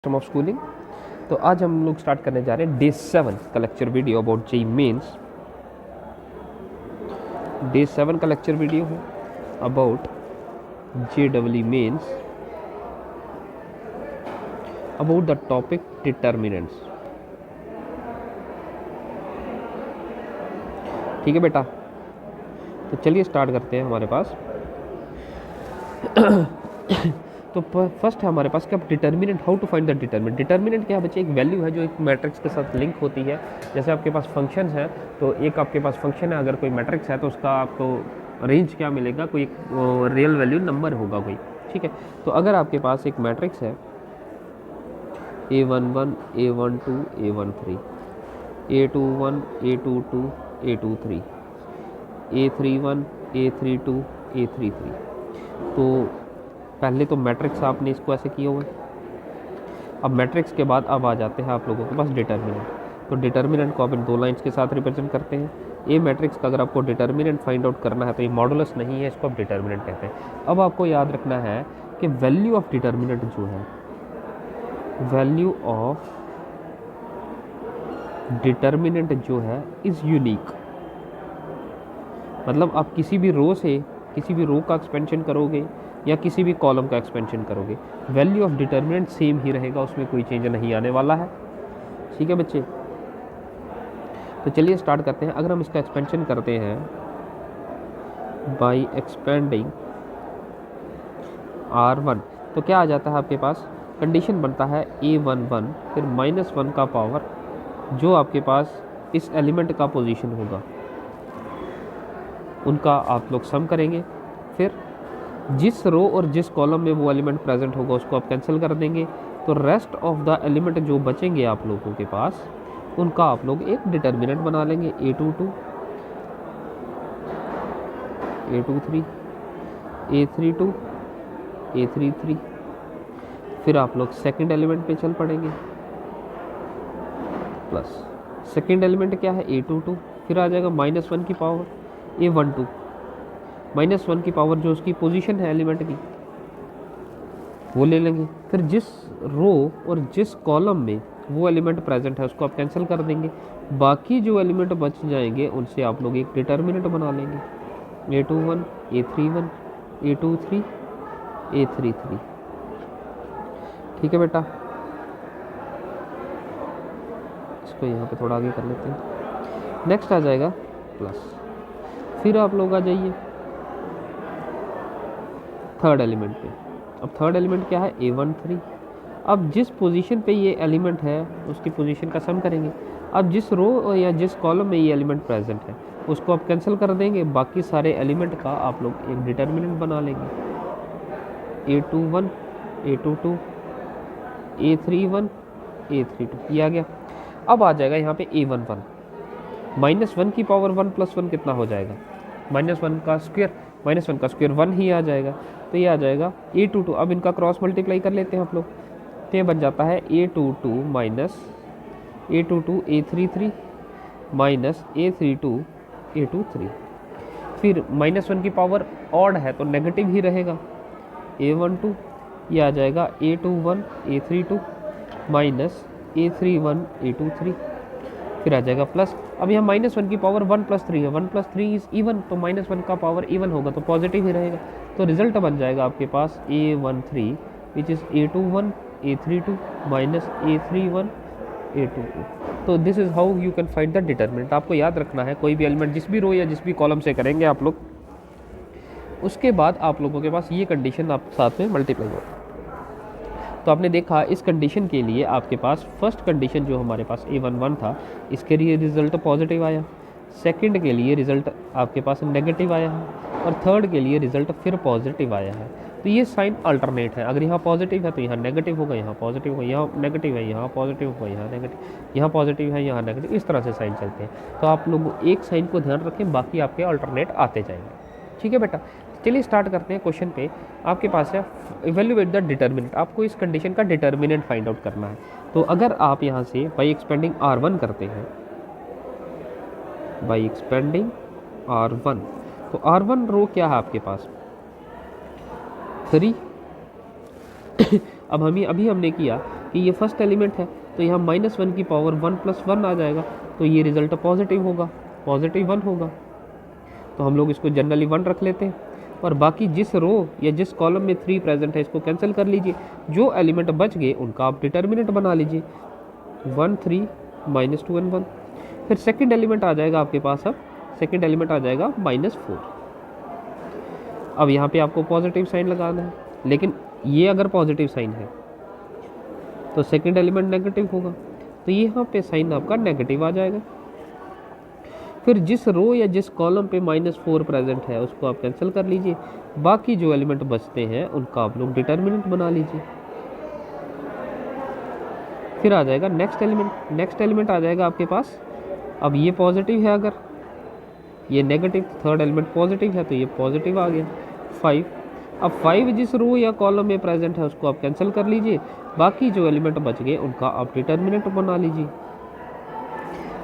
Of schooling. तो आज हम लोग स्टार्ट करने जा रहे हैं डे 7 का lecture video about JEE Mains. Day 7 का लेक्चर वीडियो है about JEE Mains, about the topic determinants. ठीक है बेटा, तो चलिए स्टार्ट करते हैं। हमारे पास तो फर्स्ट है हमारे पास क्या, determinant. How to find the determinant. Determinant क्या है बच्चे, एक वैल्यू है जो एक मैट्रिक्स के साथ लिंक होती है। जैसे आपके पास फंक्शन है, तो एक आपके पास फंक्शन है, अगर कोई मैट्रिक्स है तो उसका आपको रेंज क्या मिलेगा, कोई रियल वैल्यू नंबर होगा कोई। ठीक है, तो अगर आपके पास एक मैट्रिक्स है A11 A12 A13 A21 A22 A23 A31 A32 A33, तो पहले तो मैट्रिक्स आपने इसको ऐसे किया हुआ है। अब मैट्रिक्स के बाद अब आ जाते हैं आप लोगों के पास डिटर्मिनेंट। तो डिटर्मिनेंट को आप इन दो लाइंस के साथ रिप्रेजेंट करते हैं। ए मैट्रिक्स का अगर आपको डिटर्मिनेंट फाइंड आउट करना है तो ये मॉडुलस नहीं है, इसको आप डिटर्मिनेंट कहते हैं। अब आपको याद रखना है कि वैल्यू ऑफ डिटर्मिनेंट जो है, वैल्यू ऑफ डिटर्मिनेंट जो है इज़ यूनिक। मतलब आप किसी भी रो से किसी भी रो का एक्सपेंशन करोगे या किसी भी कॉलम का एक्सपेंशन करोगे, वैल्यू ऑफ डिटर्मिनेंट सेम ही रहेगा, उसमें कोई चेंज नहीं आने वाला है। ठीक है बच्चे, तो चलिए स्टार्ट करते हैं। अगर हम इसका एक्सपेंशन करते हैं बाय एक्सपेंडिंग R1, तो क्या आ जाता है आपके पास, कंडीशन बनता है A11 फिर -1 का पावर जो आपके पास इस एलिमेंट का पोजीशन होगा उनका आप लोग सम करेंगे। फिर जिस रो और जिस कॉलम में वो एलिमेंट प्रेजेंट होगा उसको आप कैंसिल कर देंगे। तो रेस्ट ऑफ द एलिमेंट जो बचेंगे आप लोगों के पास, उनका आप लोग एक डिटर्मिनेंट बना लेंगे A22 A23 A32 A33। फिर आप लोग सेकंड एलिमेंट पे चल पड़ेंगे, प्लस सेकंड एलिमेंट क्या है A22, फिर आ जाएगा -1 की पावर A12, -1 की पावर जो उसकी पोजीशन है एलिमेंट की वो ले लेंगे। फिर जिस रो और जिस कॉलम में वो एलिमेंट प्रेजेंट है उसको आप कैंसिल कर देंगे। बाकी जो एलिमेंट बच जाएंगे उनसे आप लोग एक डिटर्मिनेंट बना लेंगे, A21 A31 A23 A33। ठीक है बेटा, इसको यहाँ पे थोड़ा आगे कर लेते हैं। नेक्स्ट आ जाएगा प्लस, फिर आप लोग आ जाइए थर्ड एलिमेंट पे। अब थर्ड एलिमेंट क्या है A13। अब जिस पोजीशन पे ये एलिमेंट है उसकी पोजीशन का सम करेंगे। अब जिस रो या जिस कॉलम में ये एलिमेंट प्रेजेंट है उसको आप कैंसिल कर देंगे, बाकी सारे एलिमेंट का आप लोग एक डिटर्मिनेंट बना लेंगे, A21 A22 A31 A32, ये आ गया। अब आ जाएगा यहाँ पे A11, -1 की पावर 1 + 1 कितना हो जाएगा, -1 का स्क्वायर, -1 का स्क्वायर 1 ही आ जाएगा। तो ये आ जाएगा A22। अब इनका क्रॉस मल्टीप्लाई कर लेते हैं आप लोग, तो ये बन जाता है A22 A22 A33 A32 A23। फिर -1 की पावर ऑड है तो नेगेटिव ही रहेगा, A12, ये आ जाएगा A21 A32 A31 A23। फिर आ जाएगा प्लस। अब यहाँ -1 की पावर 1 + 3 है, 1 + 3 इज इवन, तो -1 का पावर इवन होगा तो पॉजिटिव ही रहेगा। तो रिजल्ट बन जाएगा आपके पास A13 which is A21 A32 A31 A22। तो this is how you can find the determinant. आपको याद रखना है कोई भी एलिमेंट जिस भी रो या जिस भी कॉलम से करेंगे आप लोग, उसके बाद आप लोगों के पास ये कंडीशन आप साथ में मल्टीप्लाई होगा। तो आपने देखा इस कंडीशन के लिए आपके पास फर्स्ट कंडीशन जो हमारे पास A11 था, इसके लिए रिज़ल्ट पॉजिटिव आया, सेकंड के लिए रिज़ल्ट आपके पास नेगेटिव आया है, और थर्ड के लिए रिज़ल्ट फिर पॉजिटिव आया है। तो ये साइन अल्टरनेट है, अगर यहाँ पॉजिटिव है तो यहाँ नेगेटिव होगा, यहाँ पॉजिटिव होगा, यहाँ नेगेटिव है, यहाँ पॉजिटिव होगा, यहाँ नेगेटिव, यहाँ पॉजिटिव है, यहाँ नेगेटिव, इस तरह से साइन चलते हैं। तो आप लोग एक साइन को ध्यान रखें, बाकी आपके अल्टरनेट आते जाएंगे। ठीक है बेटा, चलिए स्टार्ट करते हैं। क्वेश्चन पे आपके पास है इवेल्युएट द डिटर्मिनेंट। आपको इस कंडीशन का डिटर्मिनेंट फाइंड आउट करना है। तो अगर आप यहाँ से बाय एक्सपेंडिंग R1 करते हैं, बाय एक्सपेंडिंग R1, तो R1 रो क्या है आपके पास 3। अब अभी हमने किया कि ये फर्स्ट एलिमेंट है, तो यहाँ -1 की पावर 1 + 1 आ जाएगा, तो ये रिजल्ट पॉजिटिव होगा, पॉजिटिव 1 होगा। तो हम लोग इसको जनरली 1 रख लेते हैं, और बाकी जिस रो या जिस कॉलम में 3 प्रेजेंट है इसको कैंसिल कर लीजिए। जो एलिमेंट बच गए उनका आप डिटर्मिनेंट बना लीजिए, 1 3 -2 and 1। फिर सेकंड एलिमेंट आ जाएगा आपके पास, अब सेकंड एलिमेंट आ जाएगा -4। अब यहाँ पे आपको पॉजिटिव साइन लगाना है, लेकिन ये अगर पॉजिटिव साइन है तो सेकंड एलिमेंट नेगेटिव होगा, तो यहाँ पे साइन आपका नेगेटिव आ जाएगा। फिर जिस रो या जिस कॉलम पे -4 प्रेजेंट है उसको आप कैंसिल कर लीजिए, बाकी जो एलिमेंट बचते हैं उनका आप लोग डिटर्मिनेंट बना लीजिए। फिर आ जाएगा नेक्स्ट एलिमेंट आ जाएगा आपके पास। अब ये पॉजिटिव है, अगर ये नेगेटिव, थर्ड एलिमेंट पॉजिटिव है तो ये पॉजिटिव आ गया 5। अब 5 जिस रो या कॉलम में प्रेजेंट है उसको आप कैंसिल कर लीजिए, बाकी जो एलिमेंट बच गए उनका आप डिटर्मिनेंट बना लीजिए।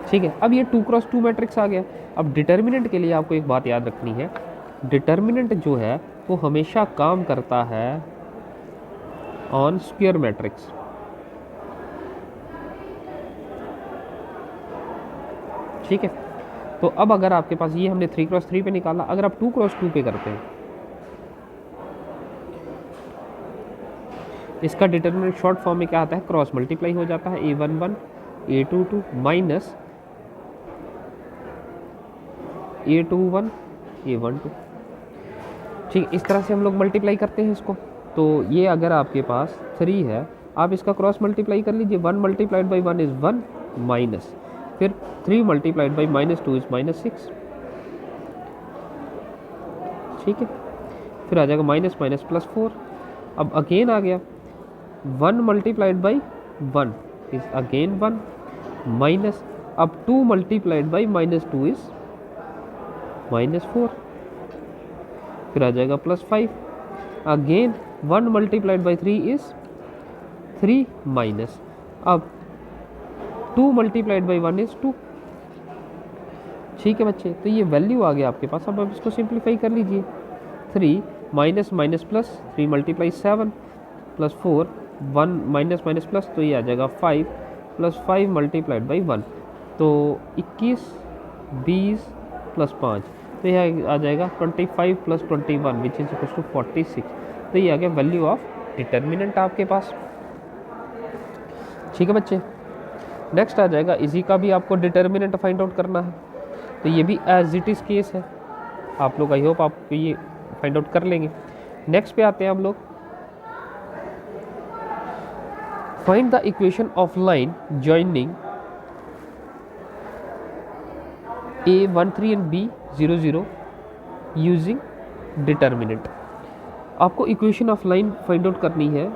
ठीक है, अब ये 2 क्रॉस 2 मैट्रिक्स आ गया। अब डिटर्मिनेंट के लिए आपको एक बात याद रखनी है, डिटर्मिनेंट जो है वो हमेशा काम करता है ऑन स्क्वायर मैट्रिक्स। ठीक है, तो अब अगर आपके पास ये हमने 3 क्रॉस 3 पे निकाला, अगर आप 2 क्रॉस 2 पे करते हैं, इसका डिटर्मिनेंट शॉर्ट फॉर्म में क्या आता है, क्रॉस मल्टीप्लाई हो जाता है, a11 a22 minus a21 a12। ठीक, इस तरह से हम लोग मल्टीप्लाई करते हैं इसको। तो ये अगर आपके पास 3 है, आप इसका क्रॉस मल्टीप्लाई कर लीजिए, 1 मल्टीप्लाइड बाई 1 इज़ 1 माइनस, फिर 3 मल्टीप्लाइड बाई -2 इज़ -6। ठीक है, फिर आ जाएगा माइनस माइनस प्लस 4। अब अगेन आ गया 1 multiplied by 1 is again 1 minus, अब 2 मल्टीप्लाइड बाई -2 इज़ -4। फिर आ जाएगा +5, again 1 multiplied by 3 is 3 minus, अब 2 मल्टीप्लाइड बाई 1 इज़ 2। ठीक है बच्चे, तो ये वैल्यू आ गया आपके पास। अब आप इसको सिंप्लीफाई कर लीजिए, 3 minus minus plus, 3 multiply 7 plus 4 1 minus minus plus, तो ये आ जाएगा 5 प्लस 5 मल्टीप्लाइड बाई 1, तो 21 20 प्लस 5, तो यह आ जाएगा 25 plus 21 which is equal to 46। तो ये आ गया वैल्यू ऑफ डिटर्मिनेंट आपके पास। ठीक है बच्चे, नेक्स्ट आ जाएगा, इसी का भी आपको डिटर्मिनेंट फाइंड आउट करना है, तो ये भी एज इट इज़ केस है। आप लोग आई होप आप ये फाइंड आउट कर लेंगे। नेक्स्ट पे आते हैं हम लोग, find the equation of line joining A13 and B00 using determinant. आपको equation of line find out करनी है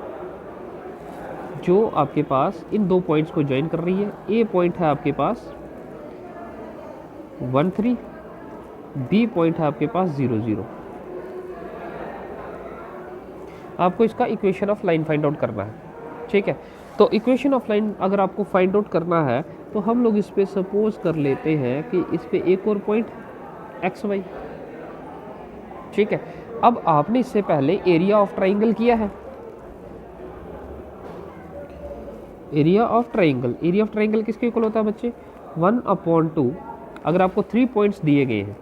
जो आपके पास इन दो पॉइंट्स को ज्वाइन कर रही है। ए पॉइंट है आपके पास 13, बी पॉइंट है आपके पास 00। आपको इसका equation of line find out करना है। ठीक है, तो इक्वेशन ऑफ लाइन अगर आपको फाइंड आउट करना है तो हम लोग इस पे सपोज कर लेते हैं कि इस पे एक और पॉइंट XY। ठीक है, अब आपने इससे पहले एरिया ऑफ ट्राइंगल किया है। एरिया ऑफ ट्राइंगल किसके इक्वल होता है बच्चे, 1/2। अगर आपको 3 पॉइंट्स दिए गए हैं,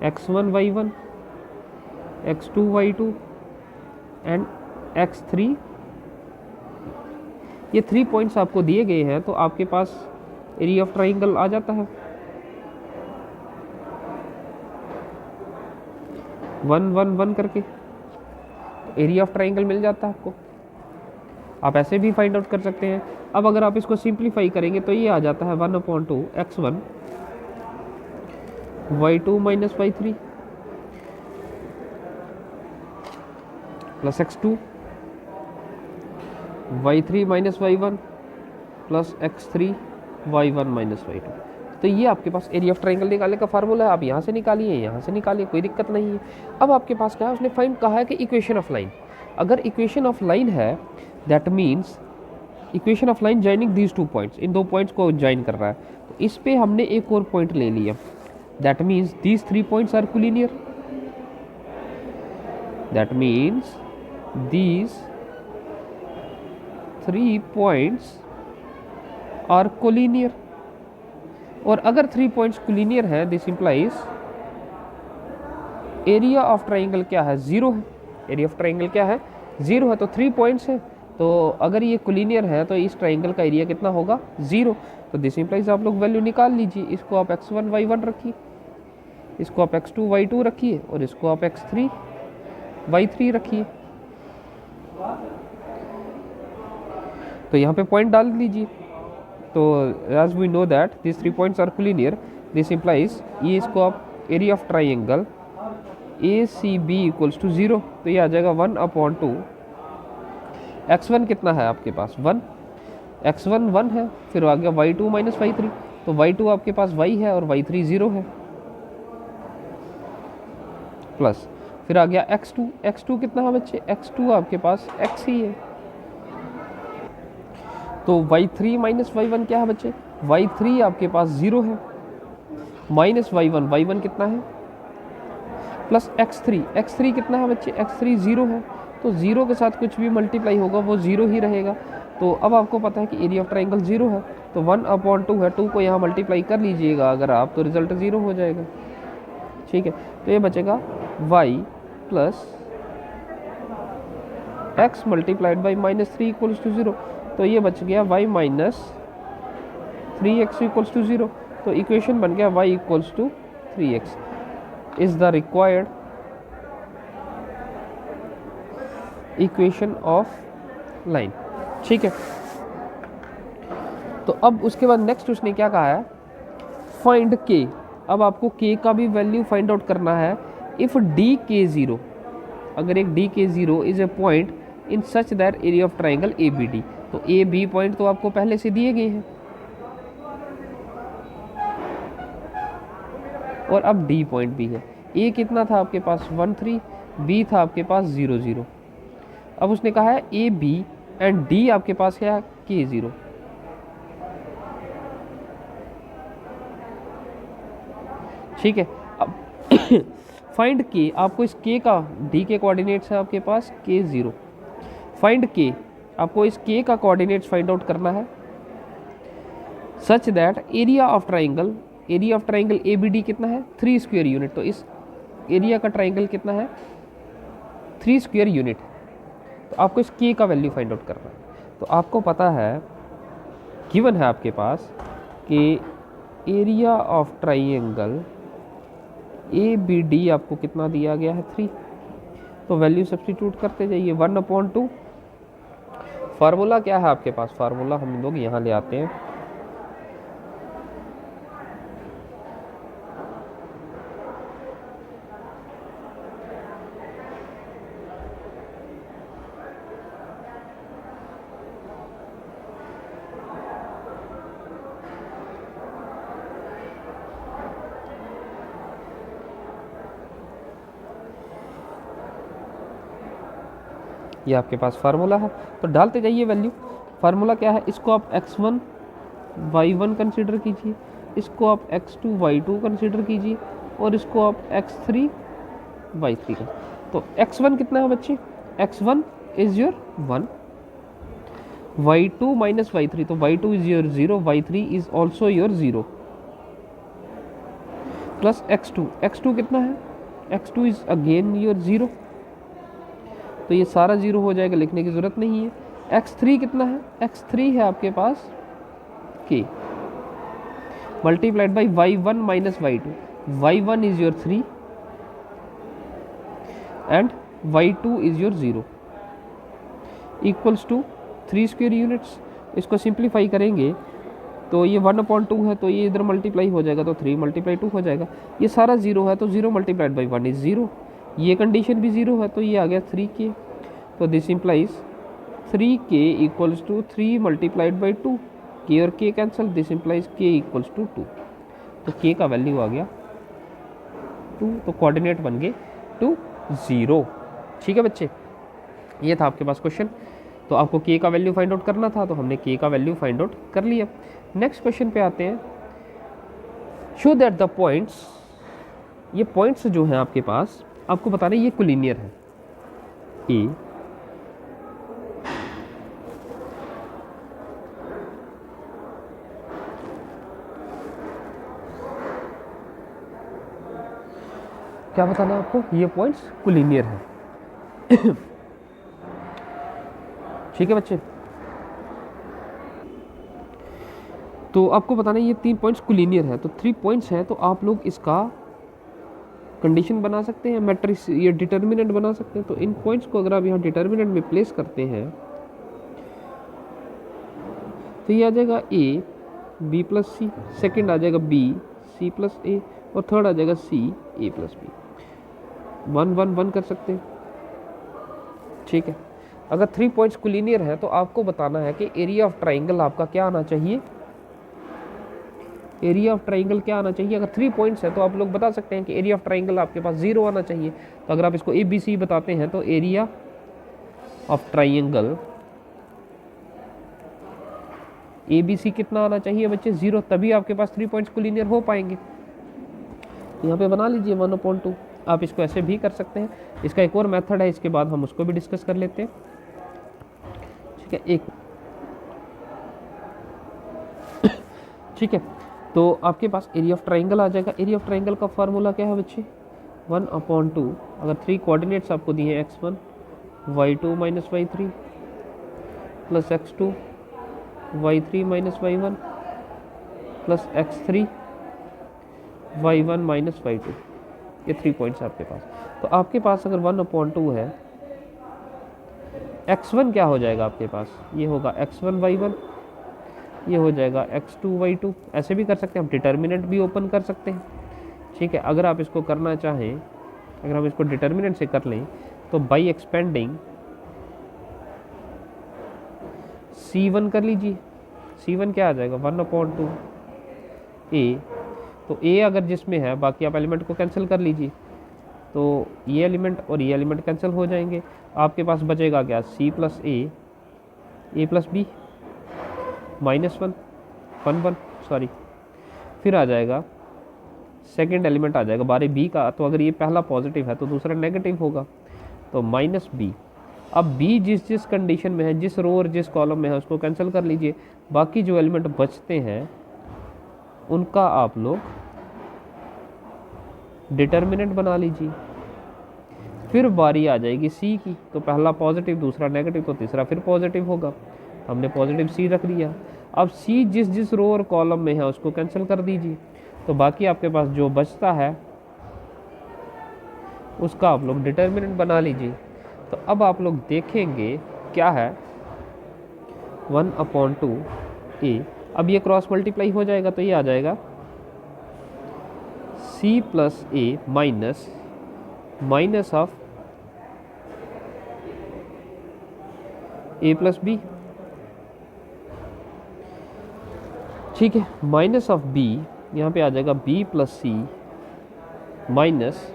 x1 y1, x2 y2 and x3, ये 3 पॉइंट्स आपको दिए गए हैं, तो आपके पास एरिया ऑफ ट्राइंगल आ जाता है 1 1 1 करके, एरिया ऑफ ट्राइंगल मिल जाता है आपको। आप ऐसे भी फाइंड आउट कर सकते हैं। अब अगर आप इसको सिंप्लीफाई करेंगे तो ये आ जाता है 1/2 x1 y2 minus y3 plus x2 y3 minus y1 plus x3 y1 minus y2। तो ये आपके पास एरिया ऑफ ट्राइंगल निकालने का फार्मूला है। आप यहाँ से निकालिए, यहाँ से निकालिए, कोई दिक्कत नहीं है। अब आपके पास क्या है, उसने फाइंड कहा है कि इक्वेशन ऑफ लाइन। अगर इक्वेशन ऑफ लाइन है that means equation of line joining these 2 points, in 2 points को ज्वाइन कर रहा है। तो इस पे हमने एक और पॉइंट ले लिया, that means these 3 points are collinear. That means these 3 points are collinear, और अगर 3 पॉइंट्स कोलिनियर है this implies area of triangle क्या है, 0 है। एरिया ऑफ ट्राइंगल क्या है, 0 है। तो 3 पॉइंट्स है, तो अगर ये कोलिनियर है तो इस ट्राइंगल का एरिया कितना होगा, 0। तो दिस इंप्लाइज आप लोग वैल्यू निकाल लीजिए। इसको आप x1 y1 रखिए, इसको आप x2 y2 रखिए, और इसको आप x3 y3 रखिए। तो यहाँ पे पॉइंट डाल लीजिए। तो as we know that this 3 points are collinear, this implies ये इसको आप area of triangle ACB equals to 0। तो ये आ जाएगा 1/2। x1 कितना है आपके पास, 1, x1 1 है, फिर आ गया y2 माइनस y3। तो y2 आपके पास y है और y3 0 है, प्लस फिर आ गया x2। x2 कितना है बच्चे, x2 आपके पास x ही है। तो y3 माइनस y1 क्या है बच्चे, y3 आपके पास 0 है, माइनस y1, y1 कितना है, प्लस x3। x3 कितना है बच्चे, x3 0 है। तो 0 के साथ कुछ भी मल्टीप्लाई होगा वो 0 ही रहेगा। तो अब आपको पता है कि एरिया ऑफ ट्राइंगल 0 है, तो 1/2 है, 2 को यहाँ मल्टीप्लाई कर लीजिएगा अगर आप, तो रिजल्ट 0 हो जाएगा। ठीक है, तो ये बचेगा y plus x multiplied by -3 equals to 0। तो ये बच गया y minus 3x equals to 0। तो इक्वेशन बन गया y equals to 3x is the required equation of line. ठीक है, तो अब उसके बाद नेक्स्ट उसने क्या कहा है, फाइंड k। अब आपको k का भी वैल्यू फाइंड आउट करना है। इफ dk0, अगर एक dk0 is a point in such that area of triangle ABD, तो AB पॉइंट तो आपको पहले से दिए गए हैं, और अब D पॉइंट भी है। A कितना था आपके पास 1 3, B था आपके पास 0 0। अब उसने कहा है AB एंड D आपके पास क्या है, K0। ठीक है, अब फाइंड K, आपको इस K का, D के कोऑर्डिनेट्स है आपके पास K0। फाइंड K, आपको इस K का कोऑर्डिनेट्स फाइंड आउट करना है such that area of triangle ABD कितना है, 3 स्क्वायर यूनिट। तो इस एरिया का ट्राइंगल कितना है, 3 स्क्वायर यूनिट। तो आपको इस K का वैल्यू फाइंड आउट करना है। तो आपको पता है, गिवन है आपके पास कि एरिया ऑफ ट्राइंगल ABD आपको कितना दिया गया है, 3। तो वैल्यू सब्स्टिट्यूट करते जाइए, 1/2। फार्मूला क्या है आपके पास, फार्मूला हम लोग यहाँ ले आते हैं। ये आपके पास फार्मूला है, तो डालते जाइए वैल्यू। फार्मूला क्या है, इसको आप x1 y1 कंसीडर कीजिए, इसको आप x2 y2 कंसीडर कीजिए, और इसको आप x3 y3 का। तो x1 कितना है बच्चे, x1 is your 1, y2 minus y3, तो y2 is your 0, y3 is also your 0, plus x2 कितना है, x2 इज अगेन योर 0। तो ये सारा 0 हो जाएगा, लिखने की ज़रूरत नहीं है। x3 कितना है, x3 है आपके पास k multiplied by y1 minus y2। y1 is your 3 and y2 is your 0 equals to 3 square units. इसको सिंप्लीफाई करेंगे तो ये 1/2 है, तो ये इधर मल्टीप्लाई हो जाएगा, तो 3 × 2 हो जाएगा। ये सारा 0 है, तो 0 मल्टीप्लाइड बाई 1 इज 0। ये कंडीशन भी 0 है, तो ये आ गया 3k। तो this implies 3k equals to 3 multiplied by 2, k और k cancel, this implies k equals to 2। तो k का वैल्यू आ गया 2, तो कोऑर्डिनेट बन गए 2 0। ठीक है बच्चे, ये था आपके पास क्वेश्चन। तो आपको k का वैल्यू फाइंड आउट करना था, तो हमने k का वैल्यू फाइंड आउट कर लिया। नेक्स्ट क्वेश्चन पे आते हैं। शो दैट द पॉइंट्स, ये पॉइंट्स जो हैं आपके पास, आपको बता रहे ये कोलिनियर है। A क्या बताना है आपको, ये पॉइंट्स कोलिनियर है। ठीक है बच्चे, तो आपको बताना है ये 3 पॉइंट्स कोलिनियर है, तो 3 पॉइंट्स हैं, तो आप लोग इसका कंडीशन बना सकते हैं, मैट्रिक्स ये डिटर्मिनेंट बना सकते हैं। तो इन पॉइंट्स को अगर आप यहाँ डिटर्मिनेंट में प्लेस करते हैं तो ये आ जाएगा A B plus C, second आ जाएगा बी सी प्लस ए, और थर्ड आ जाएगा सी ए प्लस बी। 1 1 1 कर सकते हैं। ठीक है, अगर 3 पॉइंट्स कोलिनियर है तो आपको बताना है कि एरिया ऑफ ट्राइंगल आपका क्या आना चाहिए, एरिया ऑफ ट्राइंगल क्या आना चाहिए। अगर 3 पॉइंट्स है तो आप लोग बता सकते हैं कि एरिया ऑफ ट्राइंगल आपके पास 0 आना चाहिए। तो अगर आप इसको ए बी सी बताते हैं तो area of triangle A B C कितना आना चाहिए बच्चे, 0, तभी आपके पास 3 पॉइंट्स कोलिनियर हो पाएंगे। यहाँ पे बना लीजिए 1/2। आप इसको ऐसे भी कर सकते हैं, इसका एक और मेथड है, इसके बाद हम उसको भी डिस्कस कर लेते हैं। ठीक है, एक ठीक है, तो आपके पास एरिया ऑफ ट्राइंगल आ जाएगा। एरिया ऑफ ट्राइंगल का फार्मूला क्या है बच्चे, 1/2। अगर 3 कोऑर्डिनेट्स आपको दिए हैं x1 y2 minus y3 plus x2 y3 minus y1 plus x3 y1 minus y2, ये 3 पॉइंट्स आपके पास। तो आपके पास अगर 1/2 है, x1 क्या हो जाएगा आपके पास, ये होगा x1 y1, ये हो जाएगा x2 y2। ऐसे भी कर सकते हैं, हम डिटर्मिनेंट भी ओपन कर सकते हैं। ठीक है, अगर आप इसको करना चाहें, अगर हम इसको डिटर्मिनेंट से कर लें तो बाई एक्सपेंडिंग C1 कर लीजिए। C1 क्या आ जाएगा, 1/2 a। तो a अगर जिसमें है, बाकी आप एलिमेंट को कैंसिल कर लीजिए, तो ये एलिमेंट और ये एलिमेंट कैंसिल हो जाएंगे। आपके पास बचेगा क्या, c प्लस ए प्लस बी -1 1 1 सॉरी, फिर आ जाएगा सेकेंड एलिमेंट आ जाएगा बारे बी का। तो अगर ये पहला पॉजिटिव है तो दूसरा नेगेटिव होगा, तो माइनस बी। अब बी जिस जिस कंडीशन में है, जिस रो और जिस कॉलम में है, उसको कैंसिल कर लीजिए। बाकी जो एलिमेंट बचते हैं उनका आप लोग डिटर्मिनेंट बना लीजिए। फिर बारी आ जाएगी सी की, तो पहला पॉजिटिव, दूसरा नेगेटिव, तो तीसरा फिर पॉजिटिव होगा। हमने पॉजिटिव सी रख दिया। अब सी जिस जिस रो और कॉलम में है उसको कैंसिल कर दीजिए, तो बाकी आपके पास जो बचता है उसका आप लोग डिटर्मिनेंट बना लीजिए। तो अब आप लोग देखेंगे क्या है, 1/2 a। अब ये क्रॉस मल्टीप्लाई हो जाएगा, तो ये आ जाएगा c plus A minus of a plus B. ठीक है, माइनस ऑफ b, यहाँ पे आ जाएगा b plus C minus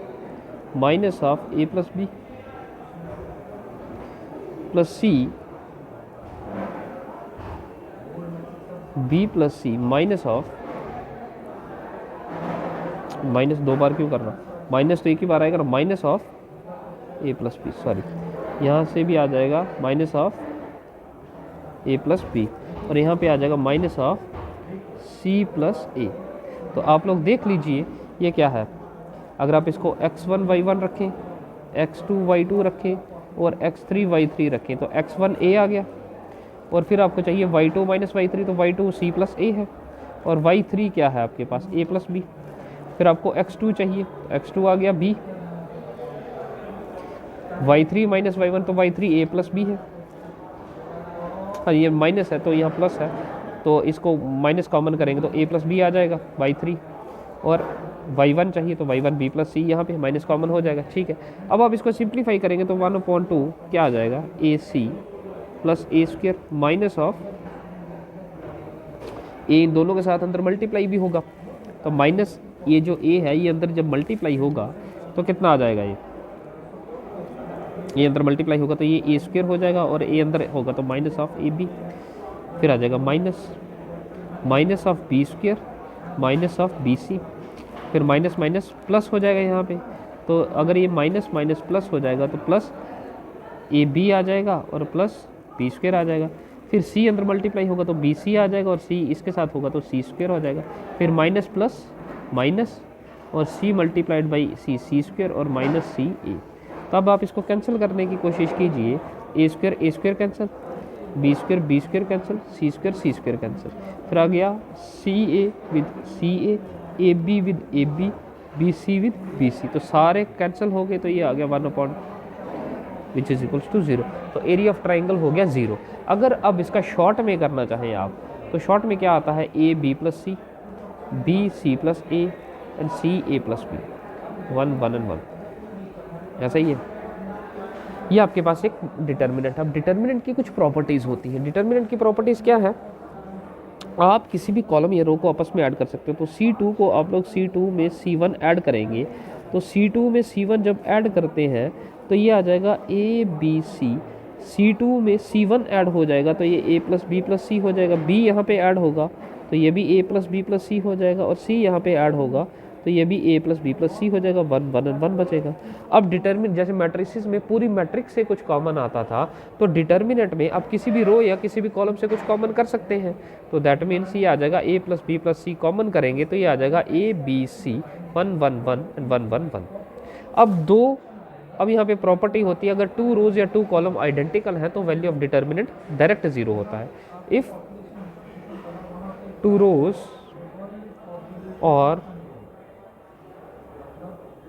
of a plus B plus C b plus C minus of, minus 2 बार क्यों करना, माइनस तो एक ही बार आएगा ना, minus of a plus B, sorry, यहाँ से भी आ जाएगा minus of a plus B, और यहाँ पे आ जाएगा minus of c plus a। तो आप लोग देख लीजिए ये क्या है। अगर आप इसको x1 y1 रखें, x2 y2 रखें और x3 y3 रखें, तो x1 a आ गया, और फिर आपको चाहिए y2 माइनस y3, तो y2 c प्लस a है, और y3 क्या है आपके पास, a प्लस b। फिर आपको x2 चाहिए, x2 आ गया b, y3 माइनस y1, तो y3 a प्लस b है। हाँ, ये माइनस है तो यहाँ प्लस है, तो इसको माइनस कॉमन करेंगे तो a प्लस बी आ जाएगा y3, और y1 चाहिए तो y1 b प्लस सी, यहाँ पे माइनस कॉमन हो जाएगा। ठीक है, अब आप इसको सिंप्लीफाई करेंगे तो 1/2 क्या आ जाएगा, A C plus A square minus of A, इन दोनों के साथ अंदर मल्टीप्लाई भी होगा, तो माइनस ये जो a है ये अंदर जब मल्टीप्लाई होगा तो कितना आ जाएगा, ये अंदर मल्टीप्लाई होगा तो ये ए स्क्र हो जाएगा, और a अंदर होगा तो माइनस ऑफ ए बी, फिर आ जाएगा माइनस ऑफ बी स्क्र माइनस ऑफ बी सी, फिर माइनस माइनस प्लस हो जाएगा यहाँ पे। तो अगर ये माइनस माइनस प्लस हो जाएगा तो प्लस ए बी आ जाएगा और प्लस बी स्क्र आ जाएगा। फिर सी अंदर मल्टीप्लाई होगा तो बी सी आ जाएगा, और सी इसके साथ होगा तो सी स्क्र हो जाएगा। फिर माइनस प्लस माइनस और c multiplied by C C square और माइनस सी ए। तो अब आप इसको कैंसिल करने की कोशिश कीजिए, A square cancel, B square cancel, C square cancel, फिर आ गया C A with C A B with A B C with B C, तो सारे कैंसिल हो गए, तो ये आ गया 1 विच इज इक्वल्स टू 0। तो एरिया ऑफ ट्राइंगल हो गया 0। अगर अब इसका शॉर्ट में करना चाहें आप, तो शॉर्ट में क्या आता है, A B plus C, B C plus A and C A plus B, 1 1 and 1, ऐसा ही है। ये आपके पास एक डिटर्मिनेंट। अब डिटर्मिनेंट की कुछ प्रॉपर्टीज़ होती हैं। डिटर्मिनेंट की प्रॉपर्टीज़ क्या है, आप किसी भी कॉलम या रो को आपस में ऐड कर सकते हो। तो C2 को आप लोग C2 में C1 ऐड करेंगे, तो C2 में C1 जब ऐड करते हैं तो ये आ जाएगा A B C, C2 में C1 ऐड हो जाएगा तो ये A प्लस बी प्लस सी हो जाएगा, B यहाँ पे ऐड होगा तो ये भी A प्लस बी प्लस सी हो जाएगा, और C यहाँ पे ऐड होगा तो ये भी A प्लस बी प्लस सी हो जाएगा, 1 1 एंड 1 बचेगा। अब डिटर्मिनेंट, जैसे मैट्रिसेस में पूरी मैट्रिक्स से कुछ कॉमन आता था, तो डिटर्मिनेंट में आप किसी भी रो या किसी भी कॉलम से कुछ कॉमन कर सकते हैं। तो दैट मीन्स ये आ जाएगा A plus B plus C common करेंगे तो ये आ जाएगा A B C 1 1 1 एंड 1 1 1। अब यहाँ पे प्रॉपर्टी होती है, अगर 2 रोज या 2 कॉलम आइडेंटिकल हैं तो वैल्यू ऑफ डिटर्मिनेंट डायरेक्ट 0 होता है। इफ 2 रोज और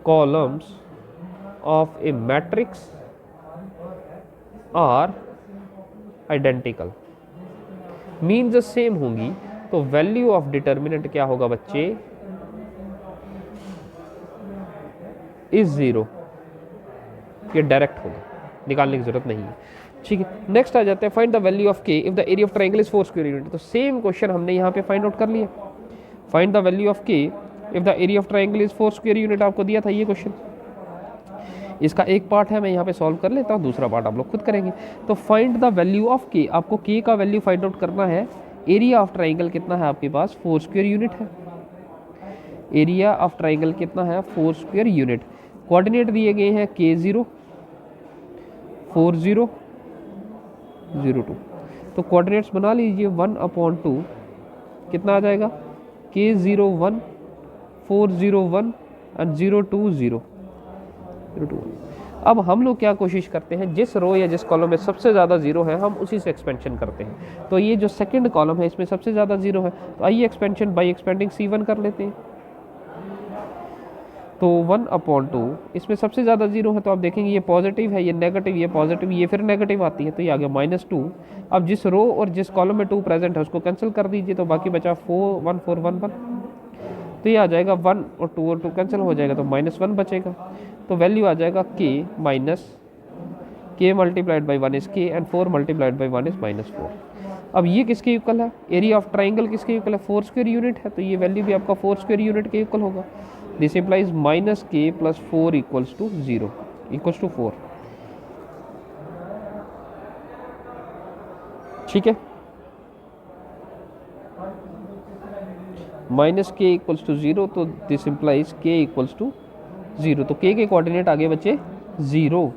columns of a matrix are identical means same होंगी, तो वैल्यू ऑफ डिटर्मिनेंट क्या होगा बच्चे, इज 0। ये डायरेक्ट होगा, निकालने की जरूरत नहीं है। ठीक है, नेक्स्ट आ जाते हैं, फाइंड द वैल्यू ऑफ के if the area of triangle is 4 square unit. तो सेम क्वेश्चन हमने यहाँ पे फाइंड आउट कर लिया। फाइंड द वैल्यू ऑफ के if the area of triangle is 4 square unit आपको दिया था ये क्वेश्चन। इसका एक पार्ट है, मैं यहाँ पे सॉल्व कर लेता हूँ, दूसरा पार्ट आप लोग खुद करेंगे। तो फाइंड द वैल्यू ऑफ के, आपको के का वैल्यू फाइंड आउट करना है। एरिया ऑफ ट्राइंगल कितना है आपके पास, 4 स्क्वायर यूनिट है। एरिया ऑफ ट्राइंगल कितना है, 4 स्क्वायर यूनिट। कोऑर्डिनेट दिए गए हैं K0 4 0 0 2। तो कोऑर्डिनेट्स बना लीजिए, 1/2 कितना आ जाएगा, K0 1 4 0 1 एंड 0 2 0 0 2 1। अब हम लोग क्या कोशिश करते हैं, जिस रो या जिस कॉलम में सबसे ज़्यादा जीरो है हम उसी से एक्सपेंशन करते हैं। तो ये जो सेकंड कॉलम है इसमें सबसे ज़्यादा जीरो है, तो आइए एक्सपेंशन बाय एक्सपेंडिंग C1 कर लेते हैं। तो 1/2 इसमें सबसे ज़्यादा जीरो है, तो आप देखेंगे ये पॉजिटिव है, ये नेगेटिव, ये पॉजिटिव, ये फिर नेगेटिव आती है, तो ये आ गया -2। अब जिस रो और जिस कॉलम में 2 प्रेजेंट है उसको कैंसिल कर दीजिए, तो बाकी बचा 4 1 4 1 1। तो ये आ जाएगा 1 और 2 और 2 कैंसिल हो जाएगा, तो -1 बचेगा। तो वैल्यू आ जाएगा k multiplied by 1 is k and 4 multiplied by 1 is -4। अब ये किसके इक्वल है, एरिया ऑफ ट्राइंगल किसके इक्वल है, 4 स्क्वायर यूनिट है, तो ये वैल्यू भी आपका 4 स्क्वायर यूनिट के इक्वल होगा। This implies -k + 4 equals to 0 equals to 4। ठीक है, -k इक्वल्स टू 0, तो this implies k equals to 0। तो k के कोऑर्डिनेट आगे बचे 0।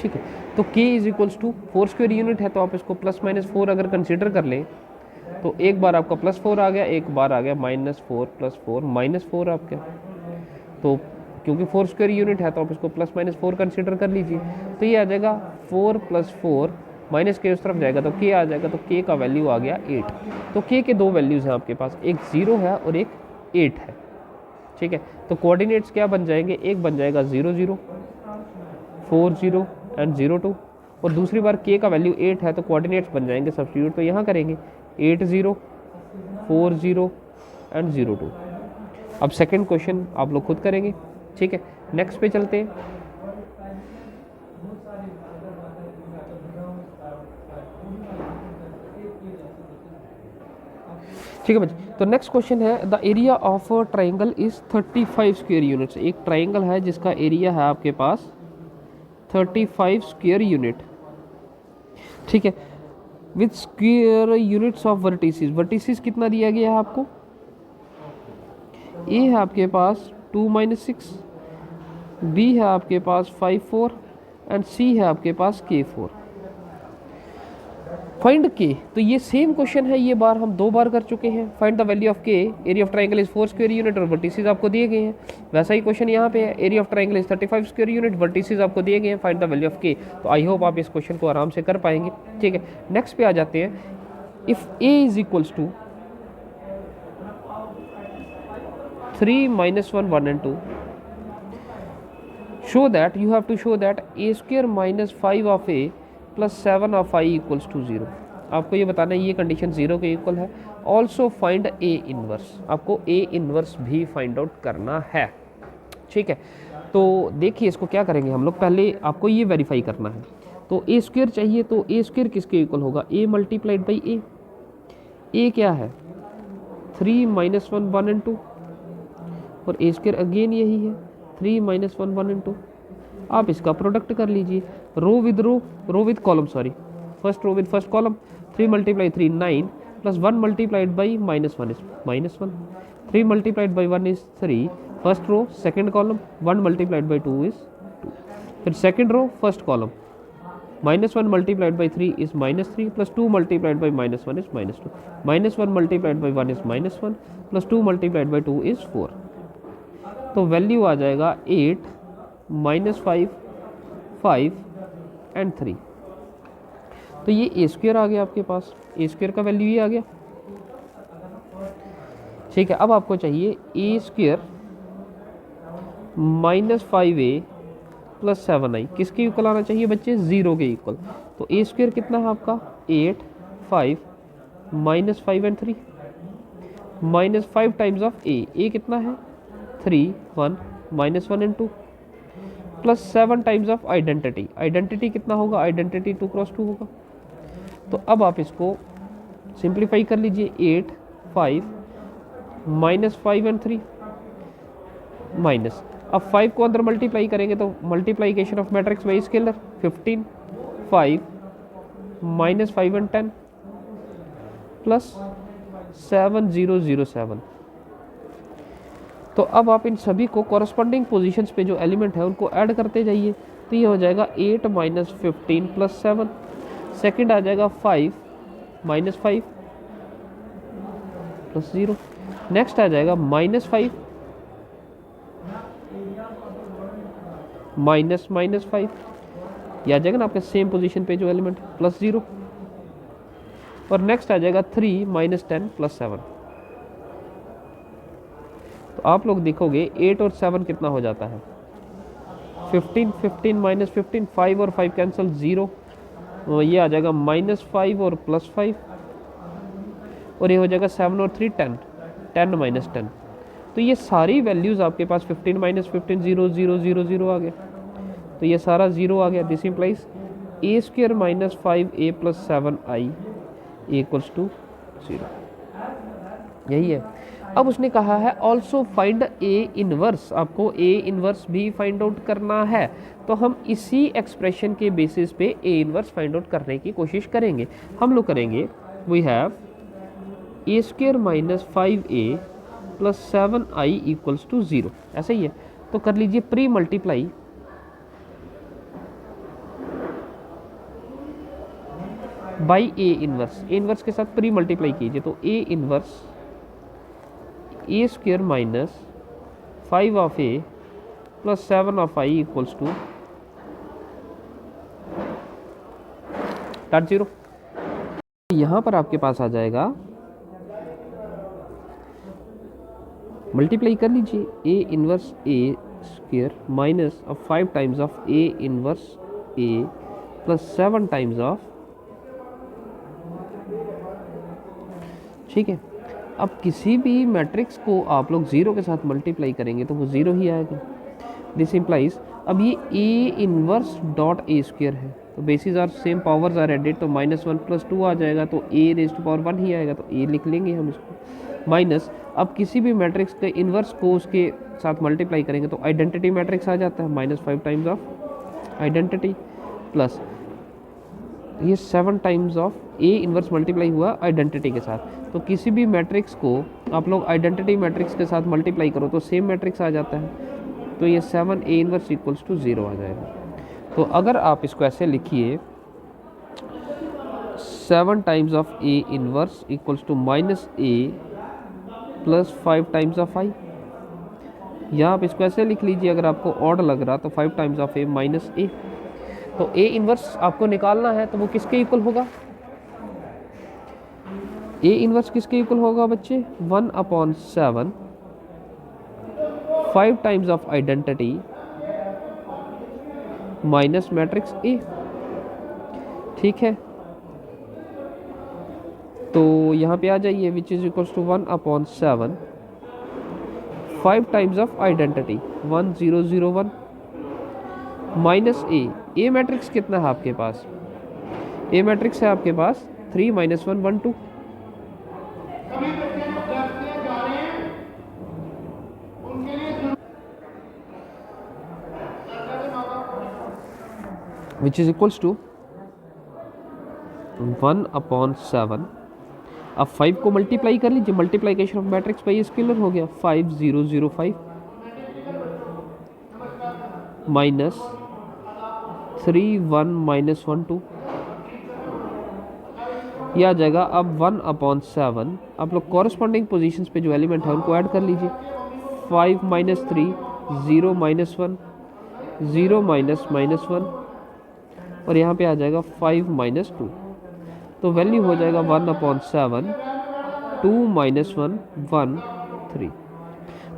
ठीक है, तो k is equals to 4 square unit है, तो आप इसको +-4 अगर कंसीडर कर लें तो एक बार आपका +4 आ गया, एक बार आ गया -4 + 4 -4 आपका। तो क्योंकि 4 स्क्वायर यूनिट है तो आप इसको +-4 कंसीडर कर लीजिए, तो ये आ जाएगा 4 + 4 -k उस तरफ जाएगा तो k आ जाएगा, तो k का वैल्यू आ गया 8। तो k के 2 वैल्यूज़ हैं आपके पास, एक 0 है और एक 8 है। ठीक है, तो कोऑर्डिनेट्स क्या बन जाएंगे, एक बन जाएगा 0 0 4 0 एंड 0 2, और दूसरी बार k का वैल्यू 8 है तो कोऑर्डिनेट्स बन जाएंगे सब्स्टिट्यूट, तो यहाँ करेंगे 8 0 4 0 एंड 0 2। अब सेकंड क्वेश्चन आप लोग खुद करेंगे। ठीक है, नेक्स्ट पे चलते हैं। ठीक है बच्चे, तो नेक्स्ट क्वेश्चन है, the area of triangle is 35 square units. एक ट्राइंगल है जिसका एरिया है आपके पास 35 स्क्वायर यूनिट। ठीक है, with square units of vertices. Vertices कितना दिया गया है आपको, ए है आपके पास 2 - 6, बी है आपके पास 5 4 एंड सी है आपके पास K4। फाइंड के, तो ये सेम क्वेश्चन है, ये बार हम 2 बार कर चुके हैं। फाइंड द वैल्यू ऑफ के, area of triangle is 4 square unit और वर्टिसेस आपको दिए गए हैं। वैसा ही क्वेश्चन यहाँ पे है, area of triangle is 35 square unit, vertices आपको दिए गए हैं, फाइंड द वैल्यू ऑफ के। तो आई होप आप इस क्वेश्चन को आराम से कर पाएंगे। ठीक है, नेक्स्ट पे आ जाते हैं। If A is equals to 3 -1 1 and 2, show that you have to show that a square minus 5 of a plus 7 of I equals to 0। आपको ये बताना है ये कंडीशन 0 के इक्वल है। ऑल्सो फाइंड ए इनवर्स, आपको ए इनवर्स भी फाइंड आउट करना है। ठीक है, तो देखिए इसको क्या करेंगे हम लोग, पहले आपको ये वेरीफाई करना है। तो ए स्क्वेयर चाहिए, तो ए स्क्वेयर किसके इक्वल होगा, ए मल्टीप्लाइड बाई ए। ए क्या है 3 -1 1 and 2, और ए स्क्वेयर अगेन यही है 3 -1 1 and 2। आप इसका प्रोडक्ट कर लीजिए, row with column, sorry first row with first column. 3 × 3 9 plus 1 multiplied by -1 is -1, 3 multiplied by 1 is 3, first row second column, 1 multiplied by 2 is 2, फिर second row first column, -1 multiplied by 3 is -3 plus 2 multiplied by -1 is -2, -1 multiplied by 1 is -1 plus 2 multiplied by 2 is 4। तो value आ जाएगा 8 -5 5 and 3। तो ये ए square आ गया आपके पास, ए square का value ये आ गया। ठीक है, अब आपको चाहिए ए स्क्वेयर -5a प्लस 7i किसके इक्वल आना चाहिए बच्चे, 0 के इक्वल। तो ए स्क्वेयर कितना है आपका 8 5 -5 एंड 3, -5 टाइम्स ऑफ ए कितना है 3 1 -1 and 2 plus 7 times of identity कितना होगा, आइडेंटिटी 2 × 2 होगा। तो अब आप इसको सिंप्लीफाई कर लीजिए, 8 5 -5 एंड 3 माइनस, अब 5 को अंदर मल्टीप्लाई करेंगे तो multiplication of matrix by scalar, 15 5 -5 and 10 plus 7 0 0 7। तो अब आप इन सभी को कॉरस्पॉन्डिंग पोजीशंस पे जो एलिमेंट है उनको ऐड करते जाइए। तो ये हो जाएगा 8 -15 प्लस 7, सेकंड आ जाएगा 5 -5 प्लस 0, नेक्स्ट आ जाएगा -5 -5, ये आ जाएगा ना आपके सेम पोजीशन पे जो एलिमेंट प्लस 0, और नेक्स्ट आ जाएगा 3 -10 प्लस 7। तो आप लोग देखोगे 8 और 7 कितना हो जाता है 15 15 -15, 5 और 5 कैंसिल 0, ये आ जाएगा -5 और +5, और ये हो जाएगा 7 और 3 10 10 -10। तो ये सारी वैल्यूज़ आपके पास 15 -15 0 0 0 0 आ गया, तो ये सारा 0 आ गया। This implies A square -5a plus 7i equals to 0, यही है। अब उसने कहा है ऑल्सो फाइंड ए इनवर्स, आपको ए इनवर्स भी फाइंड आउट करना है। तो हम इसी एक्सप्रेशन के बेसिस पे ए इनवर्स फाइंड आउट करने की कोशिश करेंगे। हम लोग करेंगे we have A square -5a plus 7i equals to 0, ऐसा ही है। तो कर लीजिए pre multiply by A inverse, A inverse के साथ प्री मल्टीप्लाई कीजिए। तो A inverse A square -5 of A plus 7 of I equals to 0। यहाँ पर आपके पास आ जाएगा, मल्टीप्लाई कर लीजिए A inverse A square minus of 5 times of A inverse A plus 7 times of, ठीक है। अब किसी भी मैट्रिक्स को आप लोग 0 के साथ मल्टीप्लाई करेंगे तो वो 0 ही आएगा। दिस इम्प्लाइज, अब ये A inverse dot A square है, तो basis are same, powers are added, तो -1 + 2 आ जाएगा, तो ए रेज़ टू पावर 1 ही आएगा, तो ए लिख लेंगे हम इसको। माइनस, अब किसी भी मैट्रिक्स के इनवर्स को उसके साथ मल्टीप्लाई करेंगे तो आइडेंटिटी मैट्रिक्स आ जाता है, -5 टाइम्स ऑफ आइडेंटिटी प्लस ये 7 times of A inverse multiply हुआ आइडेंटिटी के साथ। तो किसी भी मैट्रिक्स को आप लोग आइडेंटिटी मैट्रिक्स के साथ मल्टीप्लाई करो तो सेम मैट्रिक्स आ जाता है, तो ये 7 ए इनवर्स इक्वल्स टू 0 आ जाएगा। तो अगर आप इसको ऐसे लिखिए 7 times of A inverse equals to minus A plus 5 times of I. या आप इसको ऐसे लिख लीजिए, अगर आपको ऑड लग रहा तो 5 टाइम्स ऑफ ए माइनस ए। तो ए इनवर्स आपको निकालना है तो वो किसके इक्वल होगा? ए इनवर्स किसके इक्वल होगा बच्चे? 1/7 5 times of identity minus matrix A. ठीक है, तो यहाँ पे आ जाइए, which is equals to 1/7 5 times of identity 1001 minus A matrix कितना है आपके पास? ए मैट्रिक्स है आपके पास 3 - 1 1 2। Which is equals to 1/7। अब 5 को मल्टीप्लाई कर लीजिए, multiplication of matrix by scalar हो गया 5005 माइनस 3 1 - 1 2। यह आ जाएगा अब 1/7। आप लोग कॉरस्पॉन्डिंग पोजीशंस पे जो एलिमेंट है उनको ऐड कर लीजिए। 5 - 3 0 - 1 0 -1 और यहाँ पे आ जाएगा 5 - 2। तो वैल्यू हो जाएगा 1/7 2 - 1 1 3।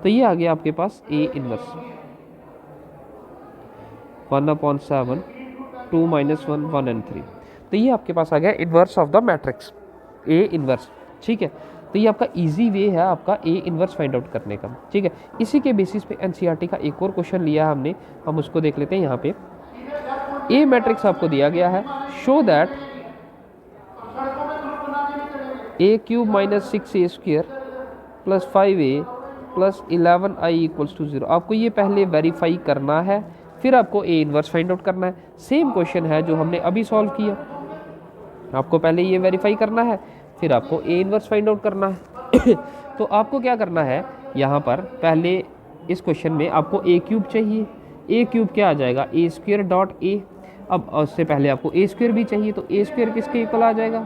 तो ये आ गया आपके पास ए इनवर्स 1/7 2 - 1 1 एंड 3। तो ये आपके पास आ गया inverse of the matrix A inverse. ठीक है, तो ये आपका इजी वे है आपका ए इनवर्स फाइंड आउट करने का। ठीक है, इसी के बेसिस पे एनसीईआरटी का एक और क्वेश्चन लिया हमने, हम उसको देख लेते हैं। यहाँ पे ए मैट्रिक्स आपको दिया गया है, show that a³ - 6a² + 5a + 11i = 0। आपको ये पहले वेरीफाई करना है, फिर आपको ए इनवर्स फाइंड आउट करना है। सेम क्वेश्चन है जो हमने अभी सॉल्व किया। आपको पहले ये वेरीफाई करना है, फिर आपको ए इनवर्स फाइंड आउट करना है। तो आपको क्या करना है, यहाँ पर पहले इस क्वेश्चन में आपको a³ चाहिए। a³ क्या आ जाएगा? a².a। अब उससे पहले आपको a² भी चाहिए, तो a² किसके इक्वल आ जाएगा?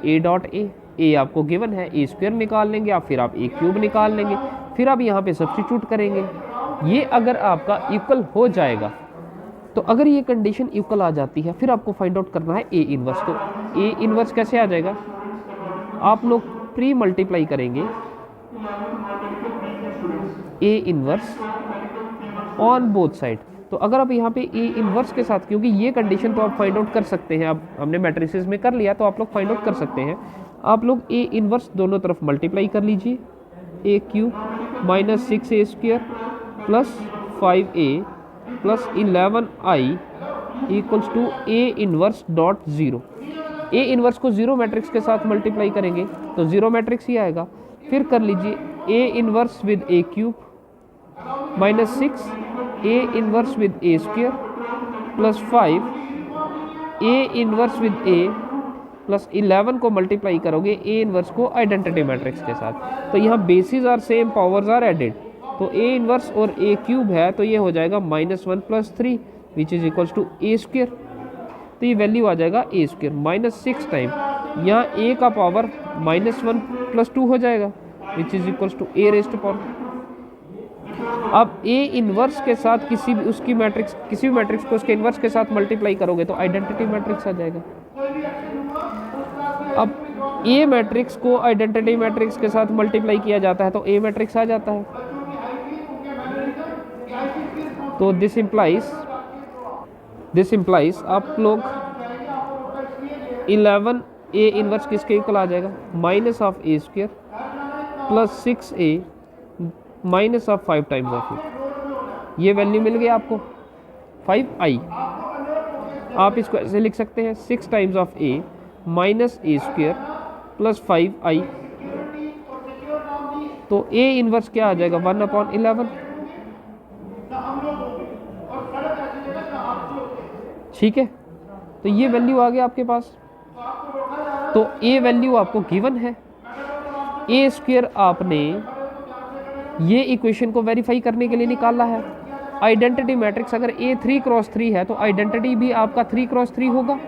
a.a। ए आपको गिवन है, a² निकाल लेंगे आप, फिर आप a³ निकाल लेंगे, फिर आप यहाँ पे सब्स्टिट्यूट करेंगे। ये अगर आपका इक्वल हो जाएगा, तो अगर ये कंडीशन इक्वल आ जाती है, फिर आपको फाइंड आउट करना है ए इनवर्स। तो ए इनवर्स कैसे आ जाएगा? आप लोग प्री मल्टीप्लाई करेंगे A inverse on both side. तो अगर आप यहाँ पे ए इनवर्स के साथ, क्योंकि ये कंडीशन तो आप फाइंड आउट कर सकते हैं, अब हमने मैट्रिसेस में कर लिया तो आप लोग फाइंड आउट कर सकते हैं। आप लोग ए इनवर्स दोनों तरफ मल्टीप्लाई कर लीजिए। a³ - 6a² + 5a + 11i = a inverse dot 0। A inverse को 0 मैट्रिक्स के साथ मल्टीप्लाई करेंगे तो 0 मैट्रिक्स ही आएगा। फिर कर लीजिए A inverse with a³ - 6 A inverse with a² + 5 A inverse with a + 11 को मल्टीप्लाई करोगे ए इनवर्स को आइडेंटिटी मैट्रिक्स के साथ। तो यहाँ basis are same, powers are added. तो ए इनवर्स और a³ है, तो ये हो जाएगा -1 + 3 विच इज इक्वल्स टू a²। तो ये वैल्यू आ जाएगा a² -6 टाइम, यहाँ a का पावर -1 + 2 हो जाएगा विच इज इक्वल्स टू a⁻²। अब ए इनवर्स के साथ किसी भी मैट्रिक्स को उसके इनवर्स के साथ मल्टीप्लाई करोगे तो आइडेंटिटी मैट्रिक्स आ जाएगा। अब ए मैट्रिक्स को आइडेंटिटी मैट्रिक्स के साथ मल्टीप्लाई किया जाता है तो ए मैट्रिक्स आ जाता है। तो दिस इम्प्लाइज आप लोग 11 ए इनवर्स किसके इक्वल आ जाएगा? -a² + 6a -5 टाइम्स ऑफ ए। ये वैल्यू मिल गई आपको 5i। आप इसको ऐसे लिख सकते हैं 6 times of a -a² + 5i। तो a इनवर्स क्या आ जाएगा? 1/11। ठीक है, तो ये वैल्यू आ गया आपके पास। तो a वैल्यू आपको गिवन है, a² आपने ये इक्वेशन को वेरीफाई करने के लिए निकाला है। आइडेंटिटी मैट्रिक्स अगर a 3 × 3 है तो आइडेंटिटी भी आपका 3 × 3 होगा।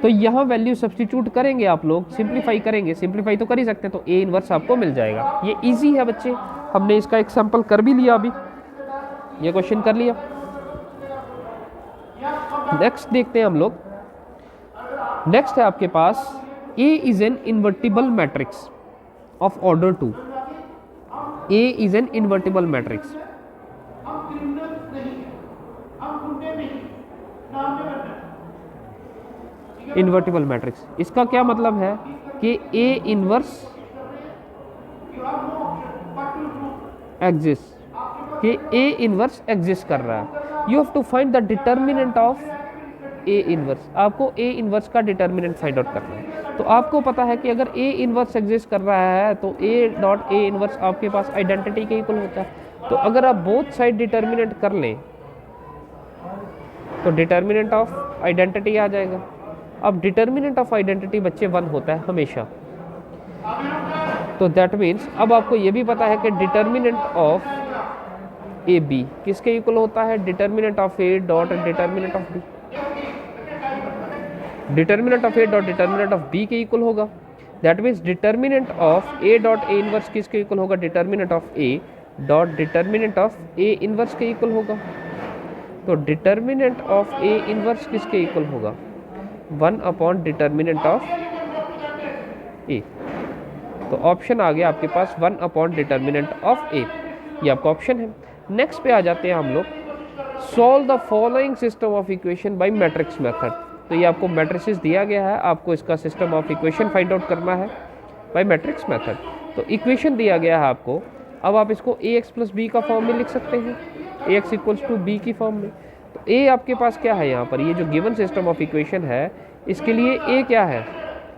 तो यहाँ वैल्यू सब्स्टिट्यूट करेंगे आप लोग, सिंप्लीफाई करेंगे, सिंप्लीफाई तो कर ही सकते हैं, तो ए इनवर्स आपको मिल जाएगा। ये इजी है बच्चे, हमने इसका एग्जाम्पल कर भी लिया, अभी ये क्वेश्चन कर लिया। नेक्स्ट देखते हैं हम लोग। नेक्स्ट है आपके पास A is an invertible matrix of order 2। A is an invertible matrix. Invertible matrix, इसका क्या मतलब है कि ए इनवर्स एग्जिस्ट, कि ए इनवर्स एग्जिस्ट कर रहा है। You have to find the determinant of A inverse. आपको ए इनवर्स का डिटर्मिनेंट फाइंड आउट करना है। तो आपको पता है कि अगर ए इनवर्स एग्जिस्ट कर रहा है तो ए डॉट ए इनवर्स आपके पास आइडेंटिटी के इक्वल होता है। तो अगर आप बोथ साइड डिटर्मिनेंट कर लें तो डिटर्मिनेंट ऑफ आइडेंटिटी आ जाएगा। अब डिटर्मिनेंट ऑफ आइडेंटिटी बच्चे 1 होता है हमेशा। तो दैट मीन्स अब आपको ये भी पता है कि डिटर्मिनेंट ऑफ ए बी किसके इक्वल होता है, determinant of A dot determinant of B. Determinant of A dot determinant of B के इक्वल होगा। That means determinant of A dot A inverse किसके इक्वल होगा, determinant of A dot determinant of A inverse के equal होगा। तो determinant of A inverse किसके इक्वल होगा, 1 अपॉन डिटर्मिनेंट ऑफ ए। तो ऑप्शन आ गया आपके पास 1 अपॉन डिटर्मिनेंट ऑफ ए, ये आपका ऑप्शन है। नेक्स्ट पे आ जाते हैं हम लोग, solve the following system of equation by matrix method. तो ये आपको मैट्रिसेस दिया गया है, आपको इसका system of equation find out करना है बाय मैट्रिक्स मेथड। तो इक्वेशन दिया गया है आपको, अब आप इसको ए एक्स प्लस बी का फॉर्म में लिख सकते हैं, ए एक्स इक्वल्स टू बी की फॉर्म में। तो ए आपके पास क्या है यहाँ पर, ये जो गिवन सिस्टम ऑफ इक्वेशन है इसके लिए ए क्या है,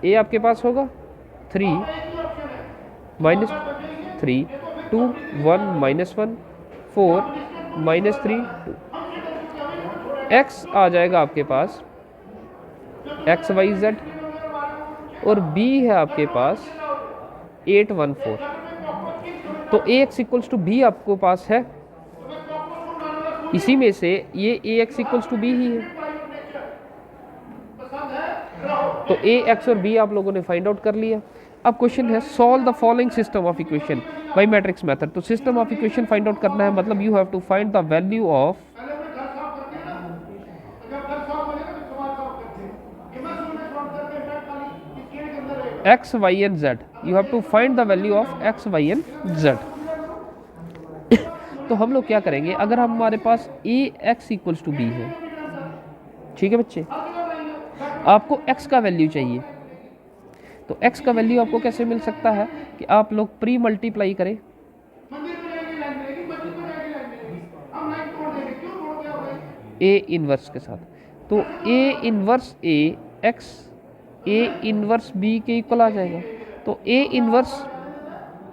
ए आपके पास होगा 3 माइनस 3 2 1 माइनस 1 4 माइनस 3 2। एक्स आ जाएगा आपके पास एक्स वाई जेड, और बी है आपके पास 8 1 4। तो ए एक्स इक्वल्स टू बी आपको पास है, इसी में से ये ए एक्स इक्वल्स टू बी ही है। तो ए एक्स और बी आप लोगों ने फाइंड आउट कर लिया। अब क्वेश्चन है solve the following system of equation by matrix method. तो system of equation find out करना है, मतलब you have to find the value of X Y and Z. You have to find the value of X Y and Z. तो हम लोग क्या करेंगे, अगर हमारे पास A X equals to B है, ठीक है बच्चे, आपको x का वैल्यू चाहिए। तो x का वैल्यू आपको कैसे मिल सकता है कि आप लोग प्री मल्टीप्लाई करें a इनवर्स के साथ। तो a inverse a x a inverse b के इक्वल आ जाएगा। तो a इनवर्स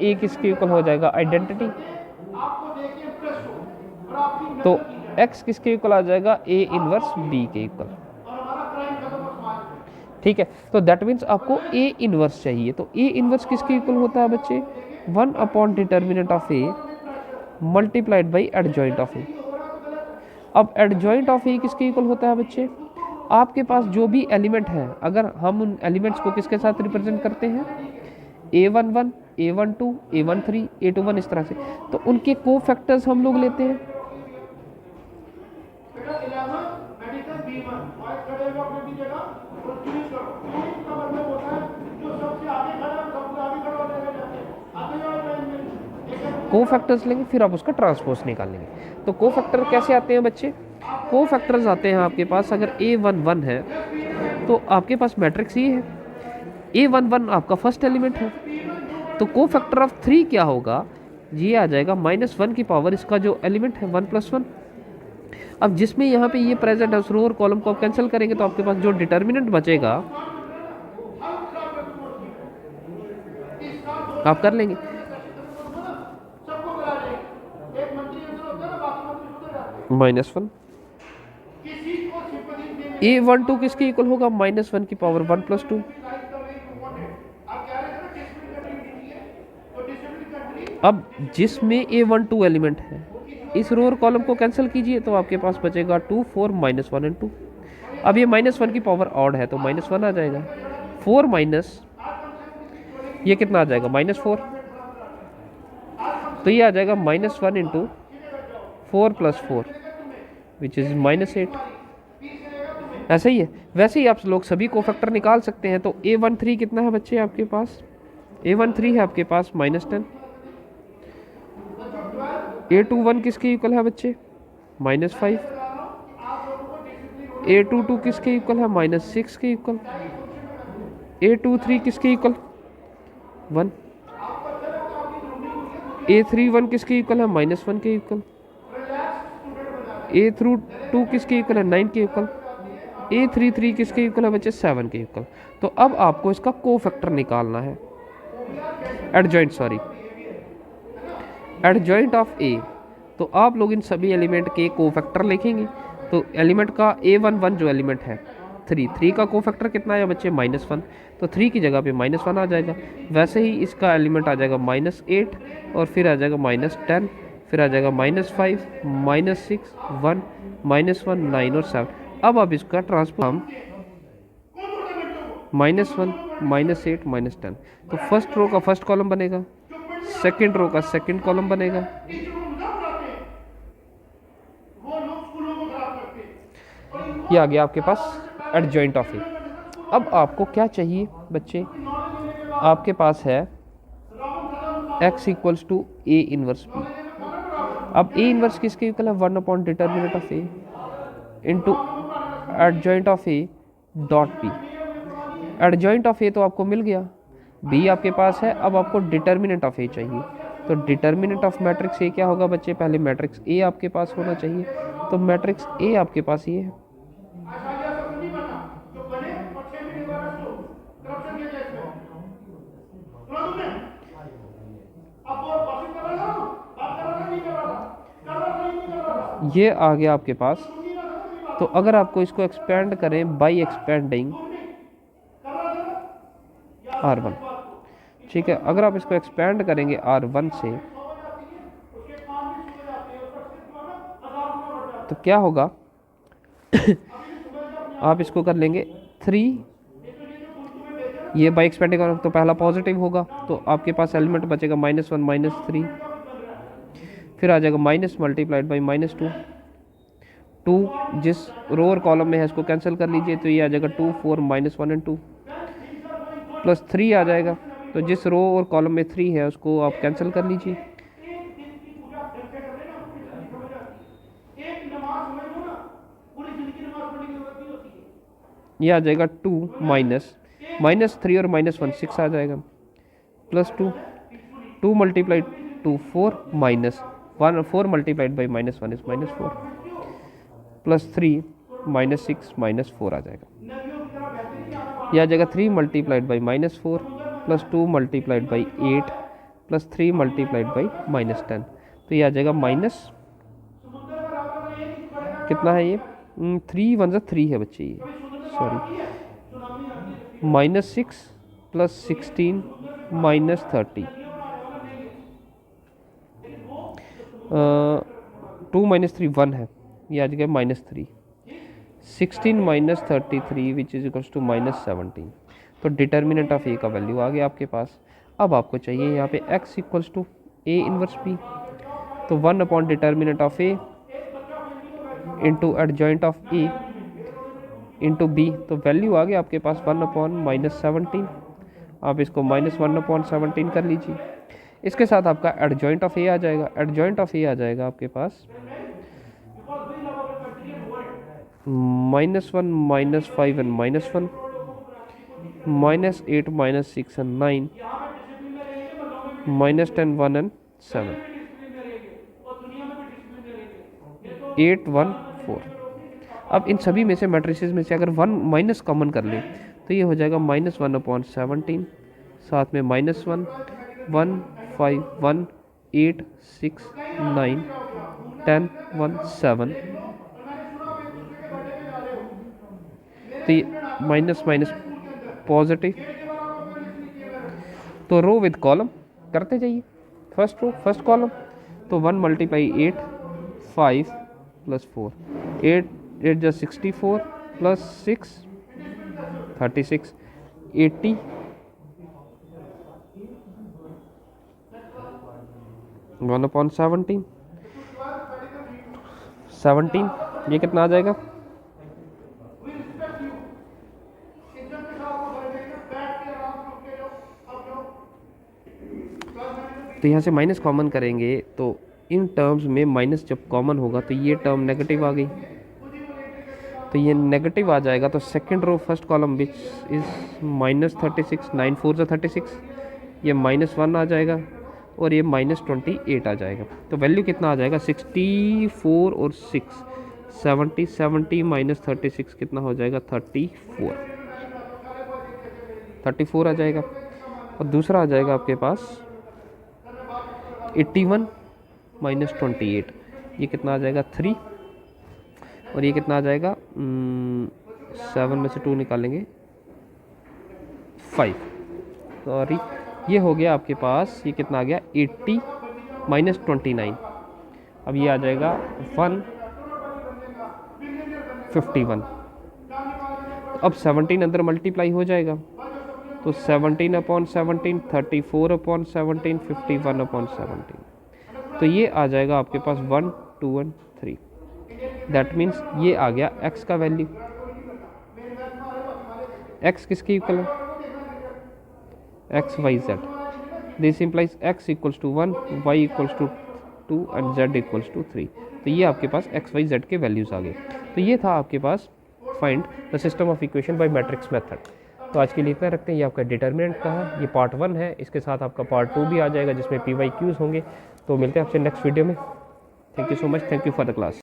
a किसके इक्वल हो जाएगा, आइडेंटिटी। तो x किसके इक्वल आ जाएगा, a इनवर्स b के इक्वल, ठीक है। तो दैट मीन्स आपको ए इनवर्स चाहिए। तो ए इनवर्स किसके इक्वल होता है बच्चे, 1 upon determinant of A multiplied by adjoint of A. अब एडजॉइंट ऑफ ए किसके इक्वल होता है बच्चे, आपके पास जो भी एलिमेंट है, अगर हम उन एलिमेंट्स को किसके साथ रिप्रेजेंट करते हैं, a11 a12 a13 a21 इस तरह से, तो उनके को फैक्टर्स हम लोग लेते हैं। को फैक्टर्स लेंगे, फिर आप उसका ट्रांसपोज निकालेंगे। तो को फैक्टर कैसे आते हैं बच्चे, को फैक्टर्स आते हैं आपके पास, अगर a11 है तो आपके पास मैट्रिक्स ये है, a11 आपका फर्स्ट एलिमेंट है। तो को फैक्टर ऑफ 3 क्या होगा, ये आ जाएगा -1 की पावर इसका जो एलिमेंट है 1 + 1। अब जिसमें यहाँ पे ये प्रेजेंट है उस रो और कॉलम को आप कैंसिल करेंगे तो आपके पास जो डिटर्मिनेंट बचेगा आप कर लेंगे। -1 a12 किसके इक्वल होगा, -1 की पावर 1 + 2। अब जिसमें a12 एलिमेंट है इस रो और कॉलम को कैंसिल कीजिए तो आपके पास बचेगा 2 4 -1 और 2। अब ये -1 की पावर ऑड है तो -1 आ जाएगा। 4 माइनस ये कितना आ जाएगा -4, तो ये आ जाएगा -1 इंटू 4 + 4 विच इज़ -8। ऐसा ही है। वैसे ही आप लोग सभी को फैक्टर निकाल सकते हैं। तो A13 कितना है बच्चे आपके पास? A13 है आपके पास -10। A21 किसके इक्वल है बच्चे? -5। A22 किसके इक्वल है? -6 के इक्वल। A23 किसके इक्वल? 1। A31 किसके इक्वल है? -1 के इक्वल। A32 किसके इक्वल है? 9 के इक्वल। A33 किसके इक्वल है बच्चे? 7 के इक्वल। तो अब आपको इसका कोफैक्टर निकालना है, adjoint, sorry, adjoint of A। तो आप लोग इन सभी एलिमेंट के कोफैक्टर लिखेंगे। तो एलिमेंट का A11 जो एलिमेंट है 3 का कोफैक्टर कितना है बच्चे? -1। तो 3 की जगह पे -1 आ जाएगा। वैसे ही इसका एलिमेंट आ जाएगा -8 और फिर आ जाएगा -10, फिर आ जाएगा -5, -6, 1, -1, 9 और 7। अब आप इसका ट्रांसफॉर्म -1, -8, -10, तो फर्स्ट रो का फर्स्ट कॉलम बनेगा, सेकंड रो का सेकंड कॉलम बनेगा। ये आ गया आपके पास एडजॉइंट ऑफ ए। अब आपको क्या चाहिए बच्चे? आपके पास है x = A इनवर्स B। अब A इनवर्स किसके इक्वल है? 1 determinant of A into adjoint of A dot B। Adjoint of A तो आपको मिल गया, B आपके पास है। अब आपको डिटर्मिनेंट ऑफ A चाहिए। तो डिटर्मिनेंट ऑफ मैट्रिक्स A क्या होगा बच्चे? पहले मैट्रिक्स A आपके पास होना चाहिए। तो मैट्रिक्स A आपके पास ये है। ये आ गया आपके पास। तो अगर आपको इसको एक्सपेंड करें बाय एक्सपेंडिंग R1, ठीक है, अगर आप इसको एक्सपेंड करेंगे R1 से तो क्या होगा? आप इसको कर लेंगे 3, ये बाई एक्सपेंडिंग तो पहला पॉजिटिव होगा, तो आपके पास एलिमेंट बचेगा -1, -3, फिर आ जाएगा माइनस मल्टीप्लाइड बाई -2। 2 जिस रो और कॉलम में है इसको कैंसिल कर लीजिए, तो ये आ जाएगा 2, 4, -1 और 2 प्लस 3 आ जाएगा। तो जिस रो और कॉलम में 3 है उसको आप कैंसिल कर लीजिए। ये आ जाएगा 2 -3 और -1 6 आ जाएगा, plus 2 2 multiplied 2 4 -1 4 multiplied by -1 is -4 plus 3 -6 -4 आ जाएगा। यह आ जाएगा 3 multiplied by -4 plus 2 multiplied by 8 plus 3 multiplied by -10। तो ये आ जाएगा माइनस कितना है ये? 3 1 3 है बच्चे, ये सॉरी, -6 प्लस 16 -30, 2 -3 1 है, ये आ जाएगा -3, 16 -33 विच इज इक्वल्स टू -17। तो डिटर्मिनेंट ऑफ ए का वैल्यू आ गया आपके पास। अब आपको चाहिए यहाँ पे x equals to A inverse B। तो 1 determinant of A into adjoint of A into B। तो वैल्यू आ गया आपके पास 1/-17। आप इसको -1/17 कर लीजिए। इसके साथ आपका एडजॉइंट ऑफ A आ जाएगा। एडजॉइंट ऑफ A आ जाएगा आपके पास -1 -5 एंड -1 -8 -6 एंड 9 -10 1 एंड 7 8 1 4। अब इन सभी में से मैट्रिसेस में से अगर 1 माइनस कॉमन कर लें तो ये हो जाएगा -1/17, साथ में -1 1 5 1 8 6 9 10 1 7। तो ये माइनस माइनस पॉजिटिव। तो रो विद कॉलम करते जाइए। फर्स्ट रो फर्स्ट कॉलम, तो 1 × 8 5 + 4 8 8 × 64 प्लस 6 36 80 1/17 17 ये कितना आ जाएगा? तो यहाँ से माइनस कॉमन करेंगे तो इन टर्म्स में माइनस जब कॉमन होगा तो ये टर्म नेगेटिव आ गई, तो ये नेगेटिव आ जाएगा। तो second row first column which is -36 9 4 जा 36, ये -1 आ जाएगा और ये -28 आ जाएगा। तो वैल्यू कितना आ जाएगा? 64 और 6 70 70 -36 कितना हो जाएगा? 34 आ जाएगा। और दूसरा आ जाएगा आपके पास 81 -28, ये कितना आ जाएगा? 3, और ये कितना आ जाएगा? 7 में से 2 निकालेंगे 5, सॉरी ये हो गया आपके पास, ये कितना आ गया? 80 -29। अब ये आ जाएगा 151। अब 17 अंदर मल्टीप्लाई हो जाएगा, तो 17/17 34/17 51/17, तो ये आ जाएगा आपके पास 1 2 1 3। दैट मीन्स ये आ गया x का वैल्यू। x किसके इक्वल है? x y z। This implies x equals to 1, y equals to 2 and z equals to 3। तो ये आपके पास x y z के वैल्यूज़ आ गए। तो ये था आपके पास find the system of equation by matrix method. तो आज के लिए इतना रखते हैं। ये आपका डिटर्मिनेंट का है, ये पार्ट 1 है, इसके साथ आपका पार्ट 2 भी आ जाएगा जिसमें PYQs होंगे। तो मिलते हैं आपसे नेक्स्ट वीडियो में। Thank you so much, thank you for the class.